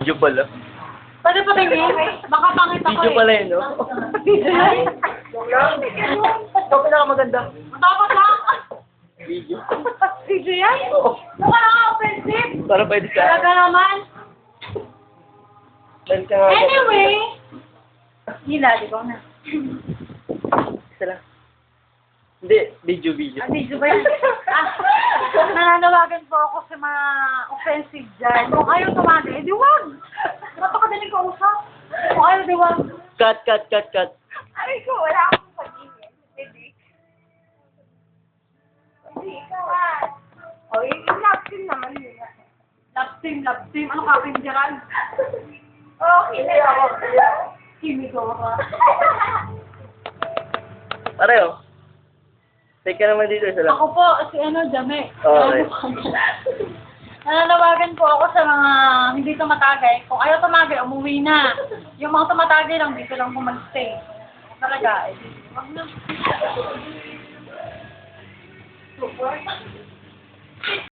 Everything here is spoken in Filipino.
Video pala. Pwede pa tingin? Baka pangit ako Video pala yun, no? Ito pinakamaganda. Dapat lang. Video. Video yan? Oo. Nakaka-offensive. Para pwede sa... Talaga naman. Dahil ka nga. Anyway. Hila, di ba na? Isa lang. Hindi, video. Ah, video ba yan? Nananawagan po ako sa mga offensive dyan. Kung ayaw tumagi, di wag. Napakadaling kausap. Kung ayaw, di wag. Cut. Ay ko, wala akong pag-ibig. Hindi, ikaw ah. O, yung love team naman yun. Love team. Ano ka, pindiran? Okay, ako. Kimiko ka. Pareho. Take ka naman dito, isa lang. Ako po, si Jame. Okay. Nananawagan po ako sa mga hindi tumatagay. Kung ayaw tumagay, umuwi na. Yung mga tumatagay lang, dito lang po mag-stay. Talaga, eh. Wag na. Super.